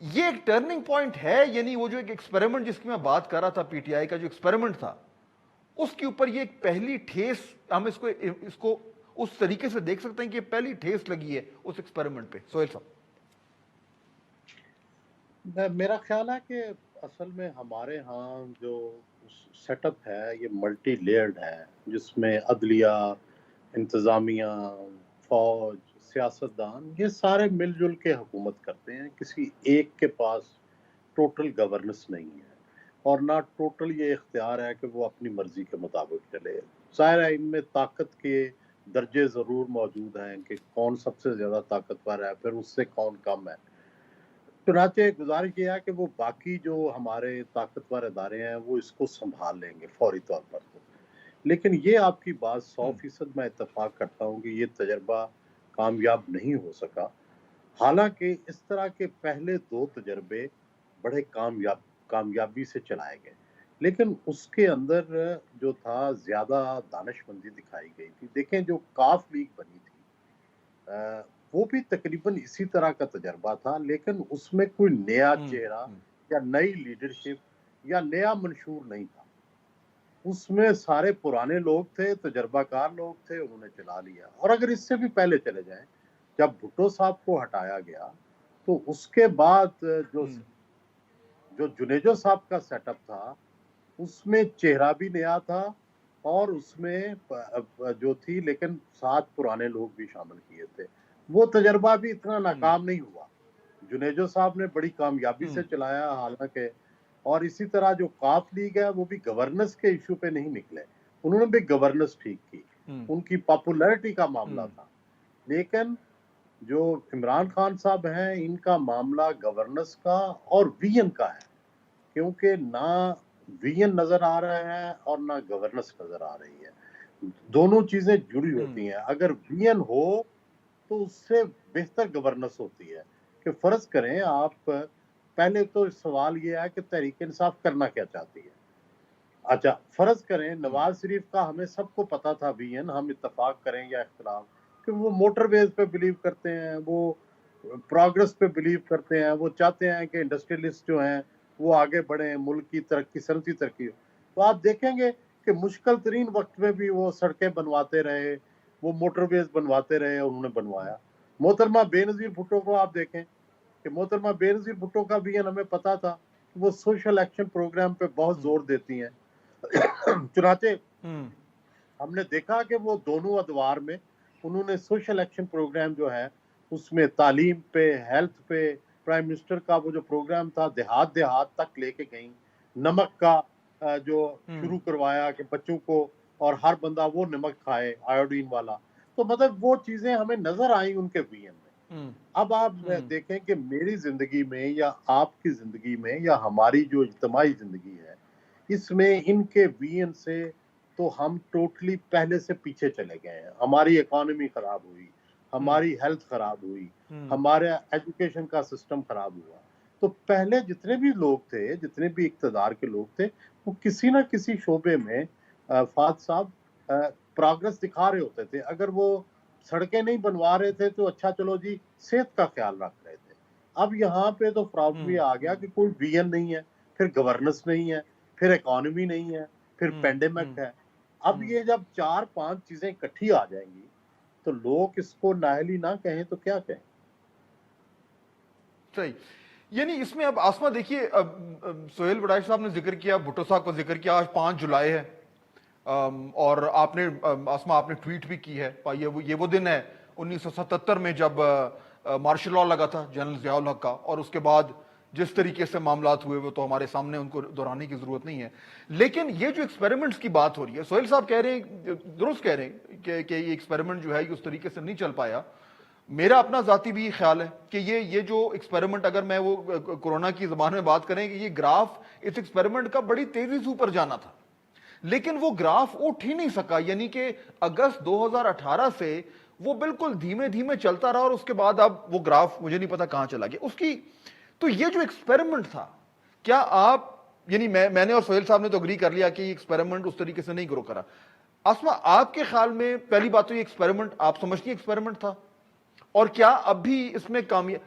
یہ ایک turning point ہے، یعنی وہ جو ایک ایکسپیریمنٹ جس کی میں بات کر رہا تھا، پی ٹی آئی کا جو ایکسپیریمنٹ تھا، اس کے اوپر یہ ایک پہلی ٹھیس، ہم اس کو اس طریقے سے دیکھ سکتے ہیں کہ یہ پہلی ٹھیس لگی ہے اس ایکسپیریمنٹ پہ؟ سہیل صاحب. میرا خیال ہے کہ اصل میں ہمارے ہاں جو سیٹ اپ ہے یہ ملٹی لیئرڈ ہے، جس میں عدلیہ، انتظامیہ، فوج، سیاستدان یہ سارے مل جل کے حکومت کرتے ہیں. کسی ایک کے پاس ٹوٹل گورننس نہیں ہے، اور نہ ٹوٹل یہ اختیار ہے کہ وہ اپنی مرضی کے مطابق چلے. ظاہر ہے ان میں طاقت کے درجے ضرور موجود ہیں کہ کون سب سے زیادہ طاقتور ہے، پھر اس سے کون کم ہے. چنانچہ گزارش یہ ہے کہ وہ باقی جو ہمارے طاقتور ادارے ہیں وہ اس کو سنبھال لیں گے فوری طور پر. لیکن یہ آپ کی بات 100% میں اتفاق کرتا ہوں کہ یہ تجربہ کامیاب نہیں ہو سکا. حالانکہ اس طرح کے پہلے 2 تجربے بڑے کامیابی سے چلائے گئے، لیکن اس کے اندر جو تھا زیادہ دانش مندی دکھائی گئی تھی. دیکھیں جو کاف لیگ بنی تھی وہ بھی تقریباً اسی طرح کا تجربہ تھا، لیکن اس میں کوئی نیا چہرہ یا نئی لیڈرشپ یا نیا منشور نہیں تھا. اس میں سارے پرانے لوگ تھے، تجربہ کار لوگ تھے، انہوں نے چلا لیا. اور اگر اس سے بھی پہلے چلے جائیں، جب بھٹو صاحب کو ہٹایا گیا تو اس کے بعد جو جنیجو صاحب کا سیٹ اپ تھا اس میں چہرہ بھی نیا تھا، اور اس میں جو تھی لیکن 7 پرانے لوگ بھی شامل کیے تھے. وہ تجربہ بھی اتنا ناکام نہیں ہوا. جنیجو صاحب نے بڑی کامیابی سے چلایا حالانکہ. اور اسی طرح جو کاف لیگ ہے وہ بھی گورننس کے ایشو پہ نہیں نکلے، انہوں نے بھی گورننس ٹھیک کی، ان کی پاپولیرٹی کا معاملہ تھا. لیکن جو عمران خان صاحب ہیں ان کا معاملہ گورننس کا اور وی این کا ہے، کیونکہ نہ وی این نظر آ رہا ہے اور نہ گورننس نظر آ رہی ہے. دونوں چیزیں جڑی ہوتی ہیں. اگر وی این ہو تو اس سے بہتر گورننس ہوتی ہے. کہ فرض کریں آپ، پہلے تو سوال یہ ہے کہ تحریک انصاف کرنا کیا چاہتی ہے. اچھا فرض کریں نواز شریف کا ہمیں سب کو پتا تھا وی این، ہم اتفاق کریں یا اختلاف، کہ وہ موٹر ویز پہ بلیو کرتے ہیں، وہ پروگرس پہ بلیو کرتے ہیں، وہ چاہتے ہیں کہ انڈسٹریلسٹ جو ہیں وہ آگے بڑھیں، ملک کی ترقی، صنعتی ترقی. تو آپ دیکھیں گے کہ مشکل ترین وقت میں بھی وہ سڑکیں بنواتے رہے، وہ موٹر ویز بنواتے رہے، انہوں نے بنوایا. محترمہ بے نظیر بھٹو کو آپ دیکھیں کہ محترمہ بے نظیر بھٹو کا بھی ہمیں پتا تھا کہ وہ سوشل ایکشن پروگرام پہ بہت زور دیتی ہیں. چنانچہ ہم نے دیکھا کہ وہ دونوں ادوار میں انہوں نے سوشل ایکشن پروگرام جو ہے اس میں تعلیم پہ، ہیلتھ پہ، پرائم منسٹر کا وہ جو پروگرام تھا دیہات دیہات تک لے کے گئیں. نمک کا جو شروع کروایا کہ بچوں کو، اور ہر بندہ وہ نمک کھائے آیوڈین والا. تو مطلب وہ چیزیں ہمیں نظر آئیں ان کے وی این میں. اب آپ دیکھیں کہ میری زندگی میں یا آپ کی زندگی میں یا ہماری جو اجتماعی زندگی ہے اس میں ان کے وی این سے تو ہم ٹوٹلی پہلے سے پیچھے چلے گئے ہیں. ہماری اکانومی خراب ہوئی، ہماری ہیلتھ خراب ہوئی، ہمارا ایجوکیشن کا سسٹم خراب ہوا. تو پہلے جتنے بھی لوگ تھے، جتنے بھی اقتدار کے لوگ تھے، وہ کسی نہ کسی شعبے میں فہد صاحب پروگرس دکھا رہے ہوتے تھے. اگر وہ سڑکیں نہیں بنوا رہے تھے تو اچھا چلو جی صحت کا خیال رکھ رہے تھے. اب یہاں پہ تو پرابلم یہ آ گیا کہ کوئی وی این نہیں ہے، پھر گورننس نہیں ہے، پھر اکانومی نہیں ہے، پھر پینڈیمک ہے. اب یہ جب 4-5 چیزیں اکٹھی آ جائیں گی تو لوگ اس کو نااہلی نہ کہیں تو کیا کہیں. صحیح. یعنی اس میں اب آسما دیکھیے، سہیل وڈائش صاحب نے ذکر کیا، بھٹو صاحب کا ذکر کیا، آج 5 جولائی ہے، اور آپ نے آسما آپ نے ٹویٹ بھی کی ہے، یہ وہ دن ہے 1977 میں جب مارشل لاء لگا تھا جنرل ضیاء الحق کا، اور اس کے بعد جس طریقے سے معاملات ہوئے وہ تو ہمارے سامنے، ان کو دہرانے کی ضرورت نہیں ہے. لیکن یہ جو ایکسپیریمنٹس کی بات ہو رہی ہے، سہیل صاحب کہہ رہے ہیں، درست کہہ رہے ہیں کہ یہ ایکسپیریمنٹ جو ہے یہ اس طریقے سے نہیں چل پایا. میرا اپنا ذاتی بھی خیال ہے کہ یہ جو ایکسپیریمنٹ، اگر میں وہ کورونا کی زبان میں بات کریں کہ یہ گراف اس ایکسپیریمنٹ کا بڑی تیزی سے اوپر جانا تھا، لیکن وہ گراف اٹھ ہی نہیں سکا. یعنی کہ اگست 2018 سے وہ بالکل دھیمے دھیمے چلتا رہا، اور اس کے بعد اب وہ گراف مجھے نہیں پتا کہاں چلا گیا اس کی. تو یہ جو ایکسپیریمنٹ تھا، کیا آپ، یعنی میں نے اور سہیل صاحب نے تو اگری کر لیا کہ یہ ایکسپیریمنٹ اس طریقے سے نہیں گرو کرا. آسما آپ کے خیال میں پہلی بات تو یہ ایکسپیریمنٹ آپ سمجھتی ہیں ایکسپیریمنٹ تھا؟ اور کیا اب بھی اس میں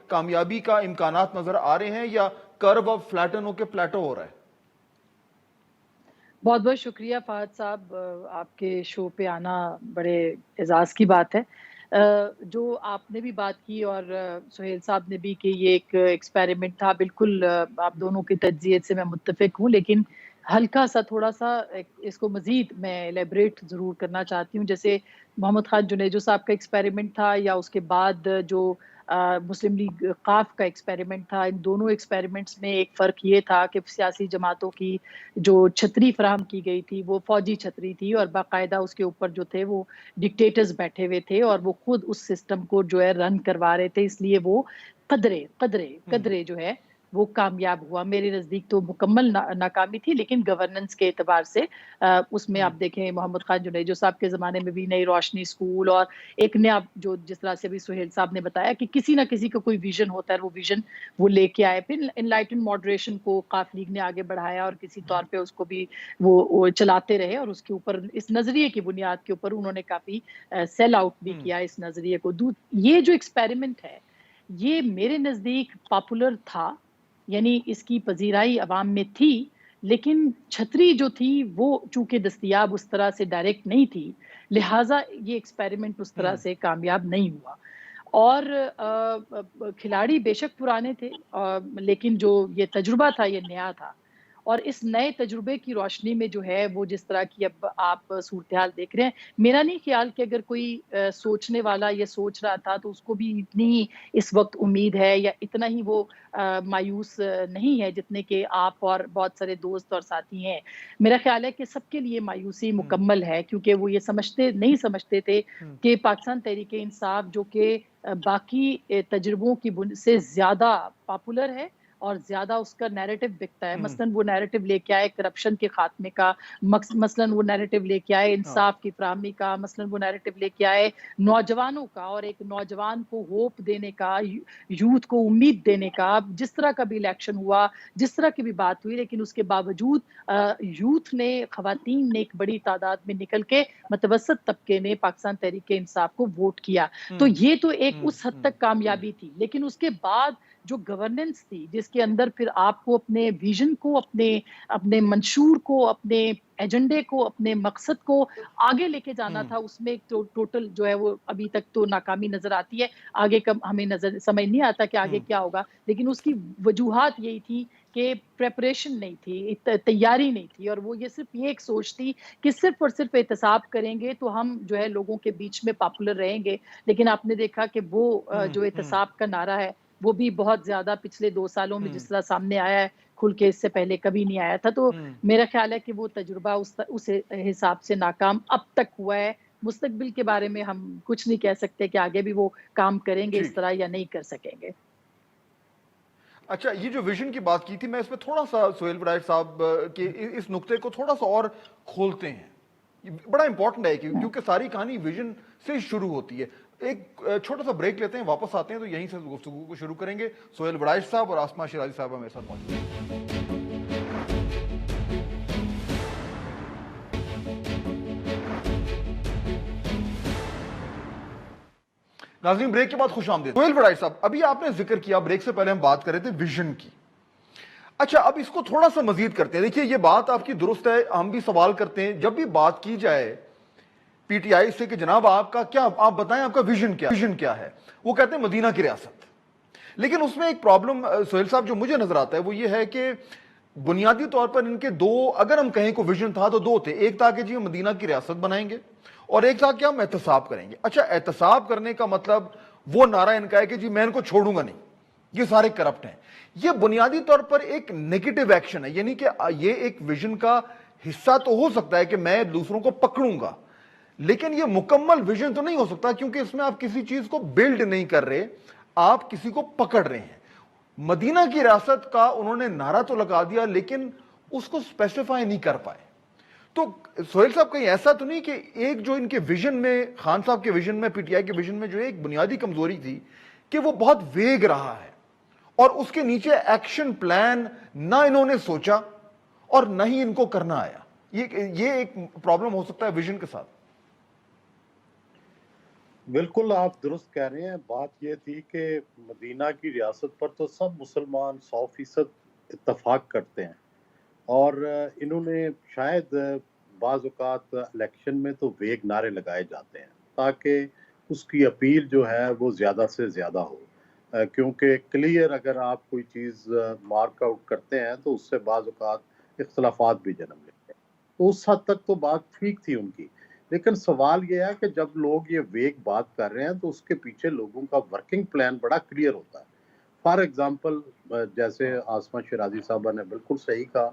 کامیابی کا امکانات نظر آ رہے ہیں یا کرو اب فلیٹن ہو کے پلیٹو ہو رہا ہے؟ بہت بہت شکریہ فہد صاحب، آپ کے شو پہ آنا بڑے اعزاز کی بات ہے۔ جو آپ نے بھی بات کی اور سہیل صاحب نے بھی کہ یہ ایک ایکسپیریمنٹ تھا، بالکل آپ دونوں کی تجزیے سے میں متفق ہوں، لیکن ہلکا سا تھوڑا سا اس کو مزید میں ایلیبریٹ ضرور کرنا چاہتی ہوں۔ جیسے محمد خان جنیجو صاحب کا ایکسپیریمنٹ تھا، یا اس کے بعد جو مسلم لیگ قاف کا ایکسپیریمنٹ تھا، ان دونوں ایکسپیریمنٹس میں ایک فرق یہ تھا کہ سیاسی جماعتوں کی جو چھتری فراہم کی گئی تھی وہ فوجی چھتری تھی، اور باقاعدہ اس کے اوپر جو تھے وہ ڈکٹیٹرز بیٹھے ہوئے تھے، اور وہ خود اس سسٹم کو جو ہے رن کروا رہے تھے، اس لیے وہ قدرے جو ہے وہ کامیاب ہوا۔ میرے نزدیک تو مکمل ناکامی تھی، لیکن گورننس کے اعتبار سے اس میں آپ دیکھیں محمد خان جنیجو صاحب کے زمانے میں بھی نئی روشنی اسکول، اور ایک نیا جو جس طرح سے بھی سہیل صاحب نے بتایا کہ کسی نہ کسی کا کوئی ویژن ہوتا ہے، وہ ویژن وہ لے کے آئے۔ پھر انلائٹن ماڈریشن کو قاف لیگ نے آگے بڑھایا، اور کسی طور پہ اس کو بھی وہ چلاتے رہے، اور اس کے اوپر اس نظریے کی بنیاد کے اوپر انہوں نے کافی سیل آؤٹ بھی کیا اس نظریے کو۔ یہ جو ایکسپیریمنٹ ہے یہ میرے نزدیک پاپولر تھا، یعنی اس کی پذیرائی عوام میں تھی، لیکن چھتری جو تھی وہ چونکہ دستیاب اس طرح سے ڈائریکٹ نہیں تھی، لہٰذا یہ ایکسپیریمنٹ اس طرح سے کامیاب نہیں ہوا۔ اور کھلاڑی بے شک پرانے تھے، لیکن جو یہ تجربہ تھا یہ نیا تھا، اور اس نئے تجربے کی روشنی میں جو ہے وہ جس طرح کی اب آپ صورتحال دیکھ رہے ہیں، میرا نہیں خیال کہ اگر کوئی سوچنے والا یہ سوچ رہا تھا تو اس کو بھی اتنی اس وقت امید ہے یا اتنا ہی وہ مایوس نہیں ہے جتنے کہ آپ اور بہت سارے دوست اور ساتھی ہیں۔ میرا خیال ہے کہ سب کے لیے مایوسی مکمل ہے، کیونکہ وہ یہ نہیں سمجھتے تھے کہ پاکستان تحریک انصاف جو کہ باقی تجربوں کی سے زیادہ پاپولر ہے اور زیادہ اس کا نیریٹو بکتا ہے۔ مثلاً وہ نیریٹو لے کے آئے کرپشن کے خاتمے کا، مثلاً وہ نیریٹو لے کے آئے انصاف کی فراہمی کا، مثلاً وہ نیریٹو لے کے آئے نوجوانوں کا، اور ایک نوجوان کو ہوپ دینے کا، یوتھ کو امید دینے کا۔ جس طرح کا بھی الیکشن ہوا، جس طرح کی بھی بات ہوئی، لیکن اس کے باوجود یوتھ نے، خواتین نے ایک بڑی تعداد میں نکل کے متوسط طبقے نے پاکستان تحریک انصاف کو ووٹ کیا۔ تو یہ تو ایک اس حد تک کامیابی تھی، لیکن اس کے بعد جو گورننس تھی، جس کے اندر پھر آپ کو اپنے ویژن کو، اپنے منشور کو، اپنے ایجنڈے کو، اپنے مقصد کو آگے لے کے جانا تھا، اس میں ٹوٹل جو ہے وہ ابھی تک تو ناکامی نظر آتی ہے۔ آگے کا ہمیں سمجھ نہیں آتا کہ آگے کیا ہوگا، لیکن اس کی وجوہات یہی تھی کہ پریپریشن نہیں تھی، تیاری نہیں تھی، اور وہ یہ صرف یہ ایک سوچ تھی کہ صرف اور صرف احتساب کریں گے تو ہم جو ہے لوگوں کے بیچ میں پاپولر رہیں گے۔ لیکن آپ نے دیکھا کہ وہ جو احتساب کا نعرہ ہے وہ بھی بہت زیادہ پچھلے 2 سالوں میں جس طرح سامنے آیا ہے کھل کے، اس سے پہلے کبھی نہیں آیا تھا۔ تو میرا خیال ہے کہ وہ تجربہ اس حساب سے ناکام اب تک ہوا ہے۔ مستقبل کے بارے میں ہم کچھ نہیں کہہ سکتے کہ آگے بھی وہ کام کریں گے اس طرح یا نہیں کر سکیں گے۔ اچھا، یہ جو ویژن کی بات کی تھی، میں اس میں تھوڑا سا سہیل وڑائچ صاحب کے اس نقطے کو تھوڑا سا اور کھولتے ہیں۔ یہ بڑا امپورٹنٹ ہے کیونکہ ساری کہانی ویژن سے شروع ہوتی ہے۔ ایک چھوٹا سا بریک لیتے ہیں، واپس آتے ہیں تو یہیں سے گفتگو کو شروع کریں گے۔ سہیل وڑائچ صاحب اور آسمہ شیرازی صاحبہ میرے ساتھ موجود ہیں۔ ناظرین، بریک کے بعد خوش آمدید۔ سہیل وڑائچ صاحب، ابھی آپ نے ذکر کیا، بریک سے پہلے ہم بات کر رہے تھے ویژن کی۔ اچھا، اب اس کو تھوڑا سا مزید کرتے ہیں۔ دیکھیے، یہ بات آپ کی درست ہے، ہم بھی سوال کرتے ہیں جب بھی بات کی جائے پی ٹی آئی سے کہ جناب آپ کا کیا، آپ بتائیں آپ کا ویژن کیا ہے، وہ کہتے ہیں مدینہ کی ریاست۔ لیکن اس میں ایک پرابلم سہیل صاحب جو مجھے نظر آتا ہے وہ یہ ہے کہ بنیادی طور پر ان کے دو، اگر ہم کہیں کو ویژن تھا تو 2 تھے۔ ایک تھا کہ جی ہم مدینہ کی ریاست بنائیں گے، اور ایک تھا کہ ہم احتساب کریں گے۔ اچھا، احتساب کرنے کا مطلب وہ نعرہ ان کا ہے کہ جی میں ان کو چھوڑوں گا نہیں، یہ سارے کرپٹ ہیں۔ یہ بنیادی طور پر ایک نیگیٹو ایکشن ہے، یعنی کہ یہ ایک ویژن کا حصہ تو ہو سکتا ہے کہ میں دوسروں کو پکڑوں گا، لیکن یہ مکمل ویژن تو نہیں ہو سکتا، کیونکہ اس میں آپ کسی چیز کو بلڈ نہیں کر رہے، آپ کسی کو پکڑ رہے ہیں۔ مدینہ کی ریاست کا انہوں نے نعرہ تو لگا دیا، لیکن اس کو اسپیسیفائی نہیں کر پائے۔ تو سہیل صاحب، کہیں ایسا تو نہیں کہ ایک جو ان کے ویژن میں، خان صاحب کے ویژن میں، پی ٹی آئی کے ویژن میں جو ایک بنیادی کمزوری تھی کہ وہ بہت ویگ رہا ہے، اور اس کے نیچے ایکشن پلان نہ انہوں نے سوچا اور نہ ہی ان کو کرنا آیا۔ یہ ایک پرابلم ہو سکتا ہے ویژن کے ساتھ۔ بالکل آپ درست کہہ رہے ہیں. بات یہ تھی کہ مدینہ کی ریاست پر تو سب مسلمان 100% اتفاق کرتے ہیں، اور انہوں نے شاید بعض اوقات الیکشن میں تو ویگ نعرے لگائے جاتے ہیں تاکہ اس کی اپیل جو ہے وہ زیادہ سے زیادہ ہو، کیونکہ کلیئر اگر آپ کوئی چیز مارک آؤٹ کرتے ہیں تو اس سے بعض اوقات اختلافات بھی جنم لیتے ہیں. تو اس حد تک تو بات ٹھیک تھی ان کی، لیکن سوال یہ ہے کہ جب لوگ یہ ویگ بات کر رہے ہیں تو اس کے پیچھے لوگوں کا ورکنگ پلان بڑا کلیئر ہوتا ہے. فار ایگزامپل جیسے آسمہ شیرازی صاحبہ نے بالکل صحیح کہا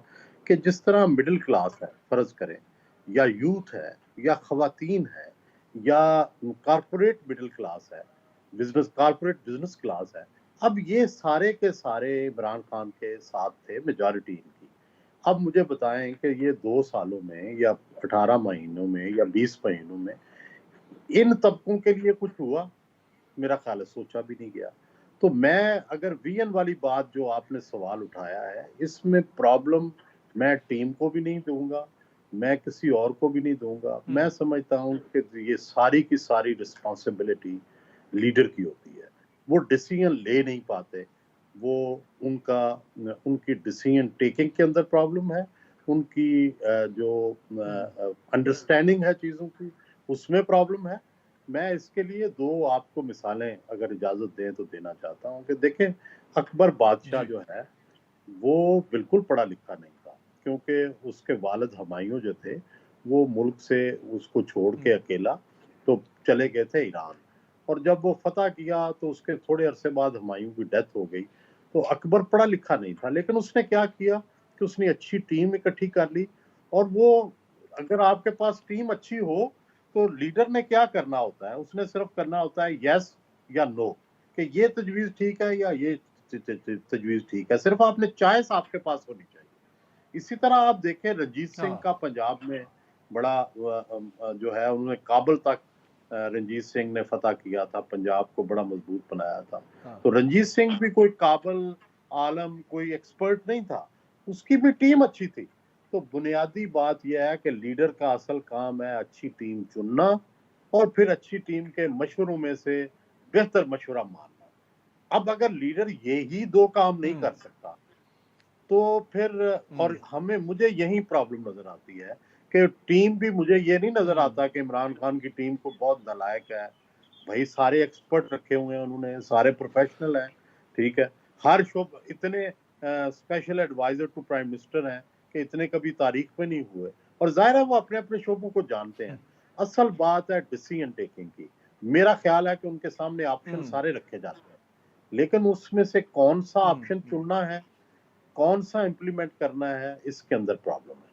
کہ جس طرح مڈل کلاس ہے فرض کریں، یا یوتھ ہے، یا خواتین ہے، یا کارپوریٹ مڈل کلاس ہے، کارپوریٹ بزنس کلاس ہے، اب یہ سارے کے سارے عمران خان کے ساتھ تھے، میجورٹی ان کی. اب مجھے بتائیں کہ یہ 2 سالوں میں یا 18 مہینوں میں یا 20 مہینوں میں ان طبقوں کے لیے کچھ ہوا؟ میرا خیال ہے سوچا بھی نہیں گیا. تو میں اگر وی این والی بات جو آپ نے سوال اٹھایا ہے، اس میں پرابلم میں ٹیم کو بھی نہیں دوں گا، میں کسی اور کو بھی نہیں دوں گا. میں سمجھتا ہوں کہ یہ ساری کی ساری رسپانسبلٹی لیڈر کی ہوتی ہے. وہ ڈیسیژن لے نہیں پاتے، وہ ان کی ڈیسیژن ٹیکنگ کے اندر پرابلم ہے، ان کی جو انڈرسٹینڈنگ ہے چیزوں کی اس میں پرابلم ہے. میں اس کے لیے 2 آپ کو مثالیں اگر اجازت دیں تو دینا چاہتا ہوں کہ دیکھیں اکبر بادشاہ جی جو ہے وہ بالکل پڑھا لکھا نہیں تھا، کیونکہ اس کے والد ہمایوں جو تھے وہ ملک سے اس کو چھوڑ کے اکیلا تو چلے گئے تھے ایران، اور جب وہ فتح کیا تو اس کے تھوڑے عرصے بعد ہمایوں کی ڈیتھ ہو گئی. تو اکبر پڑھا لکھا نہیں تھا، لیکن اس نے کیا کیا کہ اس نے اچھی ٹیم اکٹھی کر لی. اور وہ اگر آپ کے پاس ٹیم اچھی ہو تو لیڈر نے کیا کرنا ہوتا ہے؟ اس نے صرف کرنا ہوتا ہے یس یا نو، کہ یہ تجویز ٹھیک ہے یا یہ تجویز ٹھیک ہے. صرف آپ نے چوائس آپ کے پاس ہونی چاہیے. اسی طرح آپ دیکھیں رنجیت سنگھ کا پنجاب میں بڑا جو ہے انہوں نے کابل تک رنجیت سنگھ نے فتح کیا تھا، پنجاب کو بڑا مضبوط بنایا تھا. تو رنجیت سنگھ بھی کوئی قابل عالم کوئی ایکسپرٹ نہیں تھا، اس کی بھی ٹیم اچھی تھی. تو بنیادی بات یہ ہے کہ لیڈر کا اصل کام ہے اچھی ٹیم چننا اور پھر اچھی ٹیم کے مشوروں میں سے بہتر مشورہ ماننا. اب اگر لیڈر یہی 2 کام نہیں کر سکتا تو پھر اور مجھے یہی پرابلم نظر آتی ہے کہ ٹیم بھی مجھے یہ نہیں نظر آتا کہ عمران خان کی ٹیم کو بہت نالائق ہے. بھائی سارے ایکسپرٹ رکھے ہوئے ہیں انہوں نے، سارے پروفیشنل ہیں، ٹھیک ہے. ہر شعبہ اتنے special adviser to prime minister ہیں کہ اتنے کبھی تاریخ میں نہیں ہوئے، اور ظاہر ہے وہ اپنے اپنے شعبوں کو جانتے ہیں. اصل بات ہے ڈیسیژن ٹیکنگ کی. میرا خیال ہے کہ ان کے سامنے آپشن سارے رکھے جاتے ہیں، لیکن اس میں سے کون سا آپشن چننا ہے، کون سا امپلیمنٹ کرنا ہے، اس کے اندر پرابلم ہے.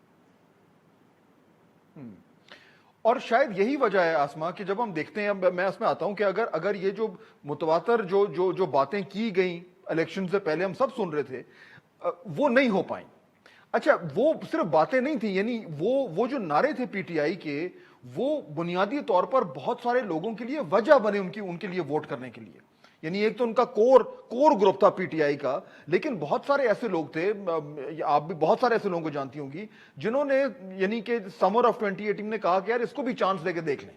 اور شاید یہی وجہ ہے آسما کہ جب ہم دیکھتے ہیں، میں اس میں آتا ہوں کہ اگر یہ جو متواتر جو باتیں کی گئیں الیکشن سے پہلے ہم سب سن رہے تھے وہ نہیں ہو پائیں. اچھا وہ صرف باتیں نہیں تھیں، یعنی وہ جو نعرے تھے پی ٹی آئی کے، وہ بنیادی طور پر بہت سارے لوگوں کے لیے وجہ بنے ان کے لیے ووٹ کرنے کے لیے. یعنی ایک تو ان کا کور گروپ تھا پی ٹی آئی کا، لیکن بہت سارے ایسے لوگ تھے، آپ بھی بہت سارے ایسے لوگوں کو جانتی ہوں گی، جنہوں نے یعنی کہ سمر آف 2018 نے کہا کہ یار اس کو بھی چانس دے کے دیکھ لیں.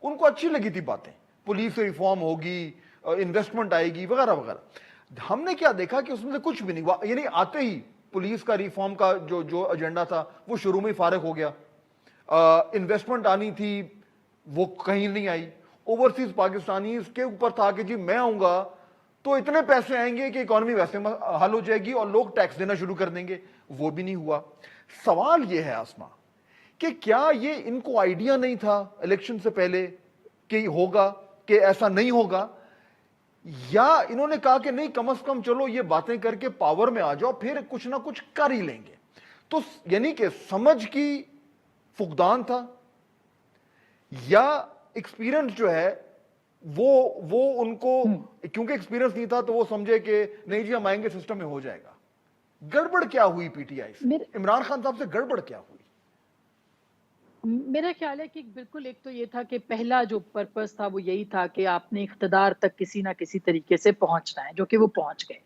ان کو اچھی لگی تھی باتیں، پولیس ریفارم ہوگی، انویسٹمنٹ آئے گی وغیرہ وغیرہ. ہم نے کیا دیکھا کہ اس میں سے کچھ بھی نہیں ہوا. یعنی آتے ہی پولیس کا ریفارم کا جو ایجنڈا تھا وہ شروع میں ہی فارغ ہو گیا. انویسٹمنٹ آنی تھی وہ کہیں نہیں آئی. اوورسیز پاکستانی اس کے اوپر تھا کہ جی میں آؤں گا تو اتنے پیسے آئیں گے کہ اکانومی ویسے حل ہو جائے گی اور لوگ ٹیکس دینا شروع کر دیں گے. وہ بھی نہیں ہوا. سوال یہ ہے آسما کہ کیا یہ ان کو آئیڈیا نہیں تھا الیکشن سے پہلے کہ ہوگا، کہ ایسا نہیں ہوگا، یا انہوں نے کہا کہ نہیں کم از کم چلو یہ باتیں کر کے پاور میں آ جاؤ پھر کچھ نہ کچھ کر ہی لیں گے. تو یعنی کہ سمجھ کی فقدان تھا، یا ایکسپیرینس جو ہے وہ ان کو کیونکہ ایکسپیرینس نہیں تھا تو وہ سمجھے کہ نہیں جی ہم آئیں گے سسٹم میں ہو جائے گا. گڑبڑ کیا ہوئی پی ٹی آئی سے، عمران خان صاحب سے گڑبڑ کیا ہوئی؟ میرا خیال ہے کہ بالکل ایک تو یہ تھا کہ پہلا جو پرپس تھا وہ یہی تھا کہ آپ نے اقتدار تک کسی نہ کسی طریقے سے پہنچنا ہے، جو کہ وہ پہنچ گئے.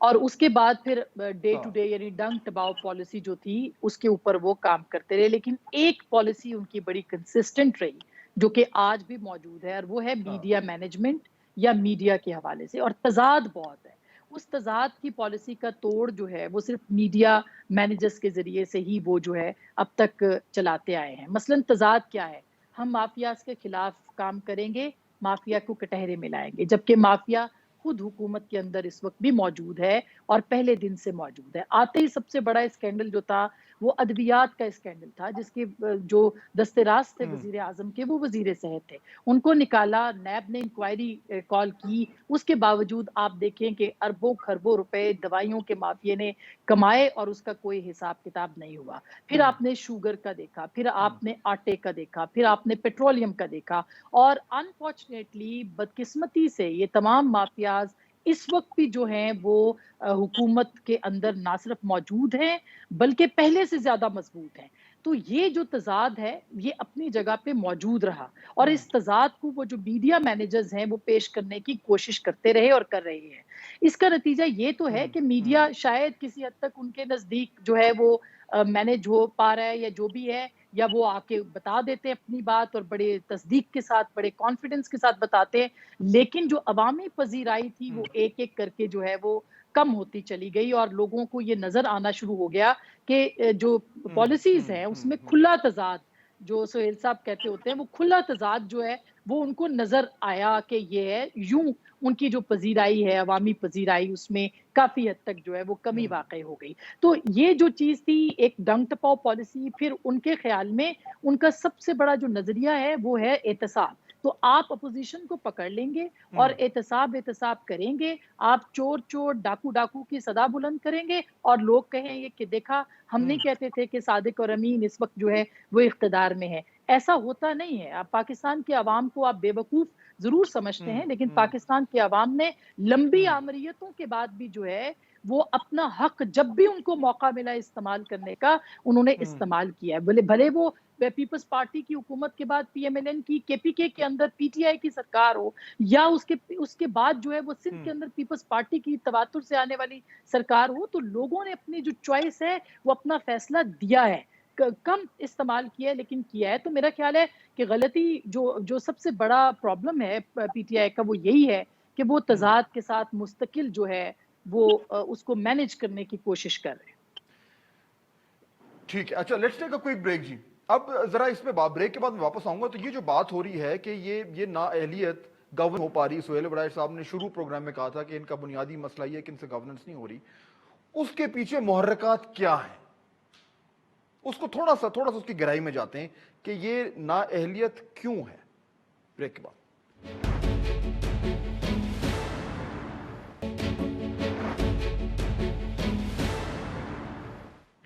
اور اس کے بعد پھر ڈے ٹو ڈے یعنی ڈنگ ٹباؤ پالیسی جو تھی اس کے اوپر وہ کام کرتے رہے. لیکن ایک پالیسی ان کی بڑی کنسسٹنٹ رہی جو کہ آج بھی موجود ہے، اور وہ ہے میڈیا مینجمنٹ یا میڈیا کے حوالے سے، اور تضاد بہت ہے۔ اس تضاد کی پالیسی کا توڑ جو ہے وہ صرف میڈیا مینیجرز کے ذریعے سے ہی وہ جو ہے اب تک چلاتے آئے ہیں۔ مثلاً تضاد کیا ہے؟ ہم مافیاز کے خلاف کام کریں گے، مافیا کو کٹہرے میں لائیں گے، جبکہ مافیا خود حکومت کے اندر اس وقت بھی موجود ہے اور پہلے دن سے موجود ہے۔ آتے ہی سب سے بڑا اسکینڈل جو تھا وہ ادویات کا اسکینڈل تھا، جس کے جو دست راست تھے وزیر اعظم کے، وہ وزیر صحت تھے، ان کو نکالا، نیب نے انکوائری کال کی، اس کے باوجود آپ دیکھیں کہ اربوں خربوں روپے دوائیوں کے مافیا نے کمائے اور اس کا کوئی حساب کتاب نہیں ہوا۔ پھر آپ نے شوگر کا دیکھا، پھر آپ نے آٹے کا دیکھا، پھر آپ نے پیٹرولیم کا دیکھا، اور انفارچونیٹلی بدقسمتی سے یہ تمام مافیاز اس وقت بھی جو ہیں وہ حکومت کے اندر نہ صرف موجود ہیں بلکہ پہلے سے زیادہ مضبوط ہیں۔ تو یہ جو تضاد ہے یہ اپنی جگہ پہ موجود رہا، اور اس تضاد کو وہ جو میڈیا مینیجرز ہیں وہ پیش کرنے کی کوشش کرتے رہے اور کر رہے ہیں۔ اس کا نتیجہ یہ تو ہے کہ میڈیا شاید کسی حد تک ان کے نزدیک جو ہے وہ مینیج ہو پا رہا ہے، یا جو بھی ہے، یا وہ آ کے بتا دیتے ہیں اپنی بات اور بڑے تصدیق کے ساتھ، بڑے کانفیڈنس کے ساتھ بتاتے ہیں، لیکن جو عوامی پذیرائی تھی وہ ایک ایک کر کے جو ہے وہ کم ہوتی چلی گئی، اور لوگوں کو یہ نظر آنا شروع ہو گیا کہ جو پالیسیز ہیں اس میں کھلا تضاد، جو سہیل صاحب کہتے ہوتے ہیں، وہ کھلا تضاد جو ہے وہ ان کو نظر آیا کہ یہ ہے، یوں ان کی جو پذیرائی ہے، عوامی پذیرائی، اس میں کافی حد تک جو ہے وہ کمی واقع ہو گئی۔ تو یہ جو چیز تھی ایک ڈنگ ٹپاؤ پالیسی، پھر ان کے خیال میں ان کا سب سے بڑا جو نظریہ ہے وہ ہے احتساب۔ تو آپ اپوزیشن کو پکڑ لیں گے اور احتساب کریں گے، آپ چور چور ڈاکو ڈاکو کی صدا بلند کریں گے، اور لوگ کہیں گے کہ دیکھا ہم نہیں کہتے تھے کہ صادق اور امین اس وقت جو ہے وہ اقتدار میں ہے۔ ایسا ہوتا نہیں ہے۔ آپ پاکستان کے عوام کو آپ بے وقوف ضرور سمجھتے ہیں، لیکن پاکستان کے عوام نے لمبی آمریتوں کے بعد بھی جو ہے وہ اپنا حق جب بھی ان کو موقع ملا استعمال کرنے کا، انہوں نے استعمال کیا ہے۔ بھلے وہ پیپلز پارٹی کی حکومت کے بعد پی ایم ایل این کی، کے پی کے اندر پی ٹی آئی کی سرکار ہو، یا اس کے بعد جو ہے وہ سندھ کے اندر پیپلز پارٹی کی تواتر سے آنے والی سرکار ہو، تو لوگوں نے اپنی جو چوائس ہے وہ اپنا فیصلہ دیا ہے، کم استعمال کیا ہے لیکن کیا ہے۔ تو میرا خیال ہے کہ غلطی جو سب سے بڑا پرابلم ہے پی ٹی آئی کا وہ یہی ہے کہ وہ تضاد کے ساتھ مستقل جو ہے وہ اس کو مینج کرنے کی کوشش کر رہے ہیں۔ ٹھیک ہے، اچھا let's take a quick break جی۔ اب ذرا اس میں بریک کے بعد میں واپس آؤں گا۔ تو یہ جو بات ہو رہی ہے کہ یہ نااہلیت گورن ہو پا رہی، سہیل وڑائچ صاحب نے شروع پروگرام میں کہا تھا کہ ان کا بنیادی مسئلہ یہ ہے کہ ان سے گورننس نہیں ہو رہی، اس کے پیچھے محرکات کیا ہیں؟ اس کو تھوڑا سا اس کی گہرائی میں جاتے ہیں کہ یہ نااہلیت کیوں ہے۔ بریک کے بعد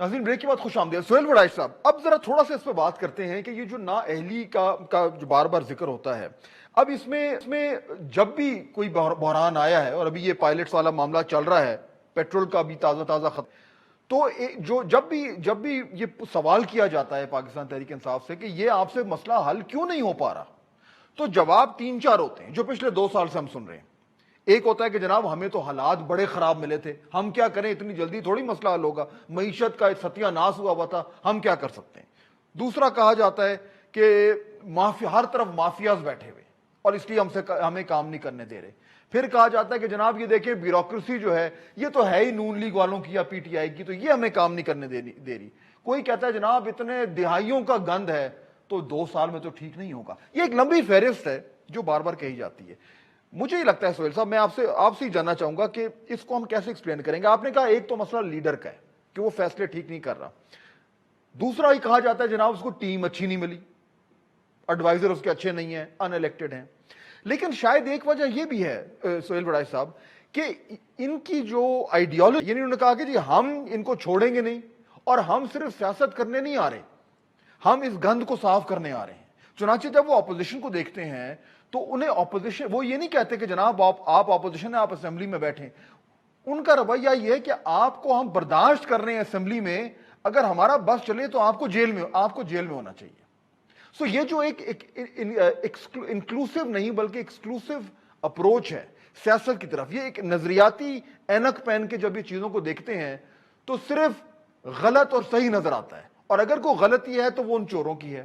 ناظرین، بریک کے بعد خوش آمدید۔ سہیل وڑائچ صاحب، اب ذرا تھوڑا سا اس پہ بات کرتے ہیں کہ یہ جو نااہلی کا جو بار بار ذکر ہوتا ہے، اب اس میں جب بھی کوئی بحران آیا ہے، اور ابھی یہ پائلٹس والا معاملہ چل رہا ہے، پیٹرول کا بھی تازہ ختم، تو جب بھی یہ سوال کیا جاتا ہے پاکستان تحریک انصاف سے کہ یہ آپ سے مسئلہ حل کیوں نہیں ہو پا رہا، تو جواب 3-4 ہوتے ہیں جو پچھلے 2 سال سے ہم سن رہے ہیں۔ ایک ہوتا ہے کہ جناب ہمیں تو حالات بڑے خراب ملے تھے، ہم کیا کریں، اتنی جلدی تھوڑی مسئلہ حل ہوگا، معیشت کا ستیہ ناس ہوا تھا، ہم کیا کر سکتے ہیں۔ دوسرا کہا جاتا ہے کہ ہر طرف مافیاز بیٹھے ہوئے اور اس لیے ہمیں کام نہیں کرنے دے رہے۔ پھر کہا جاتا ہے کہ جناب یہ دیکھیں بیوروکریسی جو ہے یہ تو ہے ہی نون لیگ والوں کی یا پی ٹی آئی کی، تو یہ ہمیں کام نہیں کرنے دے رہی۔ کوئی کہتا ہے جناب اتنے دہائیوں کا گند ہے تو 2 سال میں تو ٹھیک نہیں ہوگا۔ یہ ایک لمبی فہرست ہے جو بار بار کہی جاتی ہے۔ مجھے یہ لگتا ہے سہیل صاحب، میں آپ سے ہی جاننا چاہوں گا کہ اس کو ہم کیسے ایکسپلین کریں گے۔ آپ نے کہا ایک تو مسئلہ لیڈر کا ہے کہ وہ فیصلے ٹھیک نہیں کر رہا، دوسرا ہی کہا جاتا ہے جناب اس کو ٹیم اچھی نہیں ملی، ایڈوائزر اس کے اچھے نہیں ہیں، ان الیکٹڈ ہیں۔ لیکن شاید ایک وجہ یہ بھی ہے سہیل وڑائچ صاحب کہ ان کی جو آئیڈیالوجی، یعنی انہوں نے کہا کہ جی ہم ان کو چھوڑیں گے نہیں، اور ہم صرف سیاست کرنے نہیں آ رہے، ہم اس گند کو صاف کرنے آ رہے ہیں۔ چنانچہ جب وہ اپوزیشن کو دیکھتے ہیں تو انہیں اپوزیشن، وہ یہ نہیں کہتے کہ جناب آپ اپوزیشن ہیں، آپ اسمبلی میں بیٹھیں۔ ان کا رویہ یہ ہے کہ آپ کو ہم برداشت کر رہے ہیں اسمبلی میں، اگر ہمارا بس چلے تو آپ کو جیل میں ہونا چاہیے۔ سو یہ جو ایک انکلوسیو نہیں بلکہ ایکسکلوسیو اپروچ ہے سیاست کی طرف، یہ ایک نظریاتی اینک پہن کے جب یہ چیزوں کو دیکھتے ہیں تو صرف غلط اور صحیح نظر آتا ہے، اور اگر کوئی غلطی ہے تو وہ ان چوروں کی ہے۔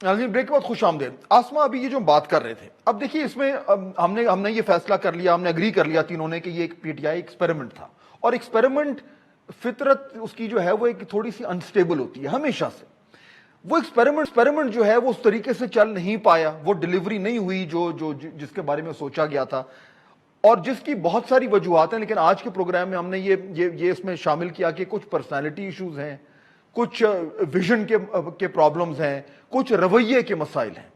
ناظرین بریک کے بعد خوش آمدید. آسما ابھی یہ جو ہم بات کر رہے تھے, اب دیکھیے اس میں ہم نے یہ فیصلہ کر لیا, ہم نے اگری کر لیا تینوں نے کہ یہ ایک پی ٹی آئی ایکسپیریمنٹ تھا, اور ایکسپیریمنٹ فطرت اس کی جو ہے وہ ایک تھوڑی سی انسٹیبل ہوتی ہے ہمیشہ سے. وہ ایکسپیریمنٹ جو ہے وہ اس طریقے سے چل نہیں پایا, وہ ڈیلیوری نہیں ہوئی جس کے بارے میں سوچا گیا تھا, اور جس کی بہت ساری وجوہات ہیں. لیکن آج کے پروگرام میں ہم نے یہ اس میں شامل کیا کہ کچھ پرسنالٹی ایشوز ہیں, کچھ ویژن کے پرابلمز ہیں, کچھ رویے کے مسائل ہیں.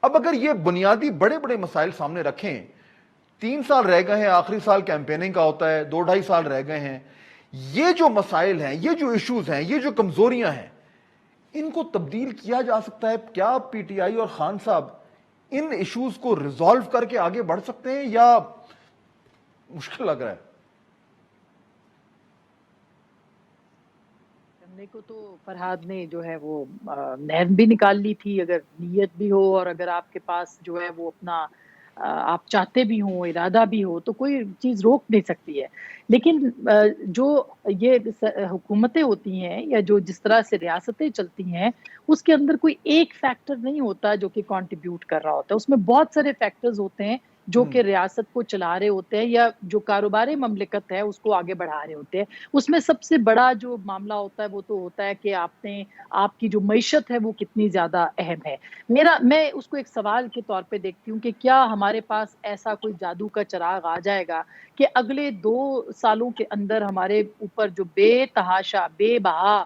اب اگر یہ بنیادی بڑے بڑے مسائل سامنے رکھیں, 3 سال رہ گئے ہیں, آخری سال کیمپیننگ کا ہوتا ہے, 2-2.5 سال رہ گئے ہیں, یہ جو مسائل ہیں, یہ جو ایشوز ہیں, یہ جو کمزوریاں ہیں, ان کو تبدیل کیا جا سکتا ہے. کیا پی ٹی آئی اور خان صاحب ان ایشوز کو ریزالو کر کے آگے بڑھ سکتے ہیں, یا مشکل لگ رہا ہے؟ کرنے کو تو فرحاد نے جو ہے وہ نہر بھی نکال لی تھی, اگر نیت بھی ہو اور اگر آپ کے پاس جو ہے وہ اپنا آپ چاہتے بھی ہوں, ارادہ بھی ہو, تو کوئی چیز روک نہیں سکتی ہے. لیکن جو یہ حکومتیں ہوتی ہیں یا جو جس طرح سے ریاستیں چلتی ہیں, اس کے اندر کوئی ایک فیکٹر نہیں ہوتا جو کہ کنٹریبیوٹ کر رہا ہوتا ہے. اس میں بہت سارے فیکٹرز ہوتے ہیں جو کہ ریاست کو چلا رہے ہوتے ہیں یا جو کاروبار مملکت ہے اس کو آگے بڑھا رہے ہوتے ہیں. اس میں سب سے بڑا جو معاملہ ہوتا ہے وہ تو ہوتا ہے کہ آپ کی جو معیشت ہے وہ کتنی زیادہ اہم ہے. میں اس کو ایک سوال کے طور پہ دیکھتی ہوں کہ کیا ہمارے پاس ایسا کوئی جادو کا چراغ آ جائے گا کہ اگلے 2 سالوں کے اندر ہمارے اوپر جو بے تحاشا بے بہا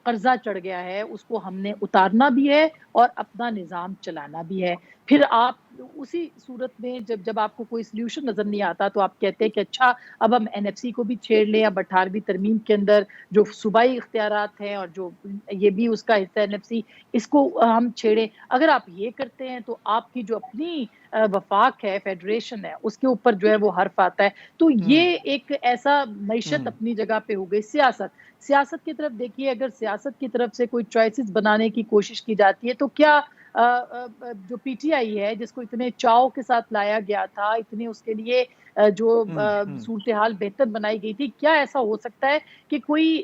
قرضہ چڑھ گیا ہے اس کو ہم نے اتارنا بھی ہے اور اپنا نظام چلانا بھی ہے. پھر آپ اسی صورت میں جب آپ کو کوئی سلیوشن نظر نہیں آتا تو آپ کہتے ہیں کہ اچھا اب ہم این ایف سی کو بھی چھیڑ لیں, یا 18ویں ترمیم کے اندر جو صوبائی اختیارات ہیں اور جو یہ بھی اس کا حصہ این ایف سی, اس کو ہم چھیڑیں. اگر آپ یہ کرتے ہیں تو آپ کی جو اپنی وفاق ہے, فیڈریشن ہے, اس کے اوپر جو ہے وہ حرف آتا ہے. تو یہ ایک ایسا معیشت اپنی جگہ پہ ہو گئی. سیاست کی طرف دیکھیے, اگر سیاست کی طرف سے کوئی چوائسز بنانے کی کوشش کی جاتی ہے تو کیا جو پی ٹی آئی ہے جس کو اتنے چاؤ کے ساتھ لایا گیا تھا, اتنے اس کے لیے جو صورتحال بہتر بنائی گئی تھی, کیا ایسا ہو سکتا ہے کہ کوئی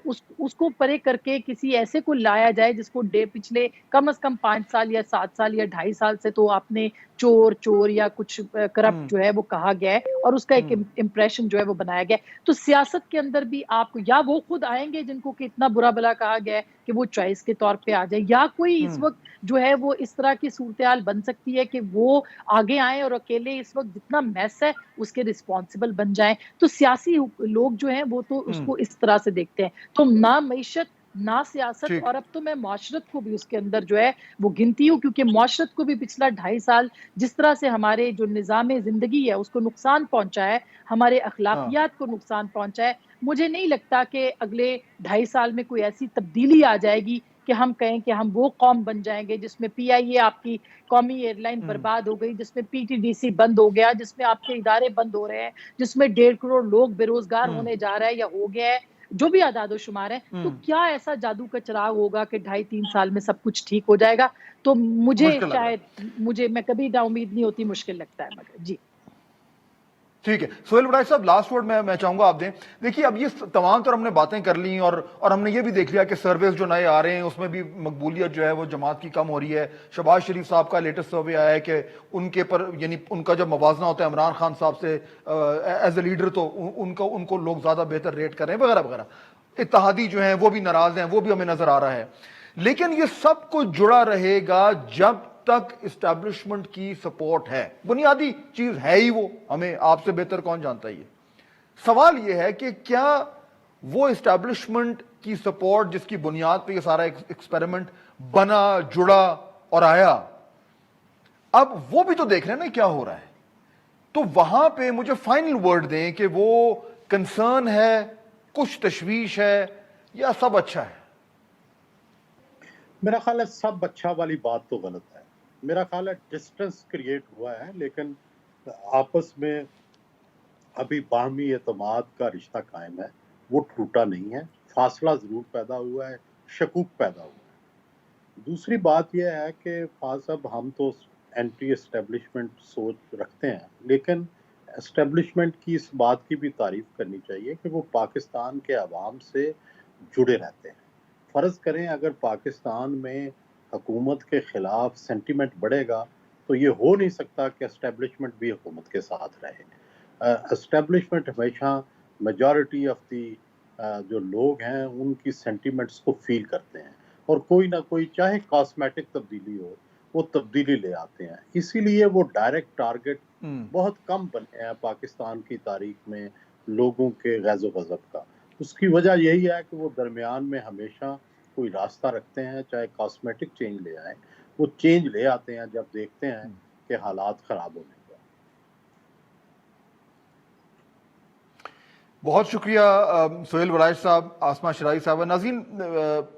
اس کو پرے کر کے کسی ایسے کو لایا جائے جس کو پچھلے کم از کم 5 سال یا 7 سال یا 2.5 سال سے تو آپ نے چور یا کچھ کرپٹ جو ہے وہ کہا گیا ہے اور اس کا ایک امپریشن جو ہے وہ بنایا گیا ہے. تو سیاست کے اندر بھی آپ کو یا وہ خود آئیں گے جن کو کہ اتنا برا بلا کہا گیا ہے کہ وہ چوائس کے طور پہ آ جائے, یا کوئی اس وقت جو ہے وہ اس طرح کی صورتحال بن سکتی ہے کہ وہ آگے آئیں اور اکیلے اس وقت جتنا میس ہے اس کے رسپانسبل بن جائیں. تو سیاسی لوگ جو ہیں وہ تو اس کو اس طرح سے دیکھتے ہیں. تو نہ معیشت نہ سیاست, اور اب تو میں معاشرت کو بھی اس کے اندر جو ہے وہ گنتی ہوں, کیونکہ معاشرت کو بھی پچھلا 2.5 سال جس طرح سے ہمارے جو نظام زندگی ہے اس کو نقصان پہنچا ہے, ہمارے اخلاقیات کو نقصان پہنچا ہے. مجھے نہیں لگتا کہ اگلے 2.5 سال میں کوئی ایسی تبدیلی آ جائے گی کہ ہم کہیں کہ ہم وہ قوم بن جائیں گے جس میں پی آئی اے آپ کی قومی ایئر لائن برباد ہو گئی, جس میں پی ٹی ڈی سی بند ہو گیا, جس میں آپ کے ادارے بند ہو رہے ہیں, جس میں 1.5 کروڑ لوگ بے روزگار ہونے جا رہا ہے یا ہو گیا ہے, جو بھی اعداد و شمار ہے. تو کیا ایسا جادو کا چراغ ہوگا کہ 2.5-3 سال میں سب کچھ ٹھیک ہو جائے گا؟ تو میں کبھی نا امید نہیں ہوتی, مشکل لگتا ہے. مگر جی ٹھیک ہے سہیل بڑائی صاحب, لاسٹ ورڈ میں چاہوں گا آپ دیں. دیکھیے اب یہ تمام طور ہم نے باتیں کر لی, اور ہم نے یہ بھی دیکھ لیا کہ سرویز جو نئے آ رہے ہیں اس میں بھی مقبولیت جو ہے وہ جماعت کی کم ہو رہی ہے. شہباز شریف صاحب کا لیٹسٹ سروے آیا ہے کہ ان کے پر یعنی ان کا جب موازنہ ہوتا ہے عمران خان صاحب سے ایز اے لیڈر تو ان کو لوگ زیادہ بہتر ریٹ کر رہے ہیں وغیرہ وغیرہ. اتحادی جو ہیں وہ بھی ناراض ہیں, وہ بھی ہمیں نظر آ رہا ہے. لیکن یہ سب کچھ جڑا رہے گا جب تک اسٹیبلشمنٹ کی سپورٹ ہے. بنیادی چیز ہے ہی وہ, ہمیں آپ سے بہتر کون جانتا ہے. یہ سوال یہ ہے کہ کیا وہ اسٹیبلشمنٹ کی سپورٹ جس کی بنیاد پہ یہ سارا ایکسپیریمنٹ بنا جڑا اور آیا, اب وہ بھی تو دیکھ رہے ہیں نا کیا ہو رہا ہے. تو وہاں پہ مجھے فائنل ورڈ دیں کہ وہ کنسرن ہے, کچھ تشویش ہے, یا سب اچھا ہے. میرا خیال ہے سب اچھا والی بات تو غلط ہے. میرا خیال ہے ڈسٹنس کریٹ ہوا ہے, لیکن آپس میں ابھی باہمی اعتماد کا رشتہ قائم ہے, وہ ٹوٹا نہیں ہے. فاصلہ ضرور پیدا ہوا ہے, شکوک پیدا ہوا ہے. دوسری بات یہ ہے کہ فاضل صاحب ہم تو اینٹی اسٹیبلشمنٹ سوچ رکھتے ہیں, لیکن اسٹیبلشمنٹ کی اس بات کی بھی تعریف کرنی چاہیے کہ وہ پاکستان کے عوام سے جڑے رہتے ہیں. فرض کریں اگر پاکستان میں حکومت کے خلاف سینٹیمنٹ بڑھے گا تو یہ ہو نہیں سکتا کہ اسٹیبلشمنٹ بھی حکومت کے ساتھ رہے. اسٹیبلشمنٹ ہمیشہ میجورٹی آف دی جو لوگ ہیں ان کی سینٹیمنٹس کو فیل کرتے ہیں اور کوئی نہ کوئی چاہے کاسمیٹک تبدیلی ہو وہ تبدیلی لے آتے ہیں. اسی لیے وہ ڈائریکٹ ٹارگٹ بہت کم بنے ہیں پاکستان کی تاریخ میں لوگوں کے غیظ و غضب کا. اس کی وجہ یہی ہے کہ وہ درمیان میں ہمیشہ کوئی راستہ رکھتے ہیں, چاہے کاسمیٹک چینج لے آئیں, وہ چینج لے آتے ہیں جب دیکھتے ہیں کہ حالات خراب ہونے. بہت شکریہ سہیل ورائش صاحب, آسمہ شرائی صاحب. ناظرین,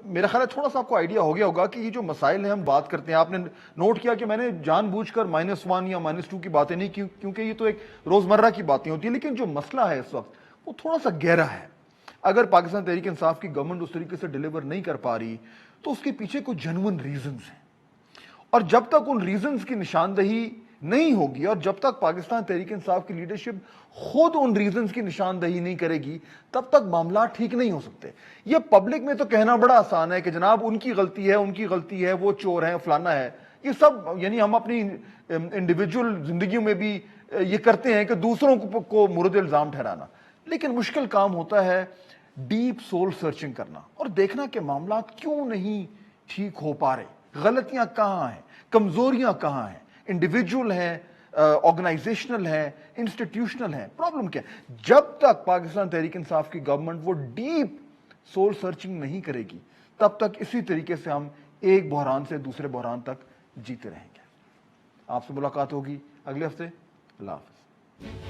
میرا خیال ہے تھوڑا سا آپ کو آئیڈیا ہو گیا ہوگا کہ یہ جو مسائل ہیں ہم بات کرتے ہیں, آپ نے نوٹ کیا کہ میں نے جان بوجھ کر -1 یا -2 کی باتیں نہیں کی, کیونکہ یہ تو ایک روزمرہ کی باتیں ہوتی ہیں, لیکن جو مسئلہ ہے اس وقت وہ تھوڑا سا گہرا ہے. اگر پاکستان تحریک انصاف کی گورنمنٹ اس طریقے سے ڈیلیور نہیں کر پا رہی تو اس کے پیچھے کچھ جنون ریزنز ہیں, اور جب تک ان ریزنز کی نشاندہی نہیں ہوگی اور جب تک پاکستان تحریک انصاف کی لیڈرشپ خود ان ریزنز کی نشاندہی نہیں کرے گی تب تک معاملات ٹھیک نہیں ہو سکتے. یہ پبلک میں تو کہنا بڑا آسان ہے کہ جناب ان کی غلطی ہے, ان کی غلطی ہے, وہ چور ہیں, فلانا ہے. یہ سب یعنی ہم اپنی انڈیویجول زندگیوں میں بھی یہ کرتے ہیں کہ دوسروں کو مورد الزام ٹھہرانا, لیکن مشکل کام ہوتا ہے ڈیپ سول سرچنگ کرنا اور دیکھنا کہ معاملات کیوں نہیں ٹھیک ہو پا رہے, غلطیاں کہاں ہیں, کمزوریاں کہاں ہیں, انڈیویجول ہیں, آرگنائزیشنل ہے, انسٹیٹیوشنل ہے, پرابلم کیا ہے. جب تک پاکستان تحریک انصاف کی گورنمنٹ وہ ڈیپ سول سرچنگ نہیں کرے گی تب تک اسی طریقے سے ہم ایک بحران سے دوسرے بحران تک جیتے رہیں گے. آپ سے ملاقات ہوگی اگلے ہفتے. اللہ حافظ.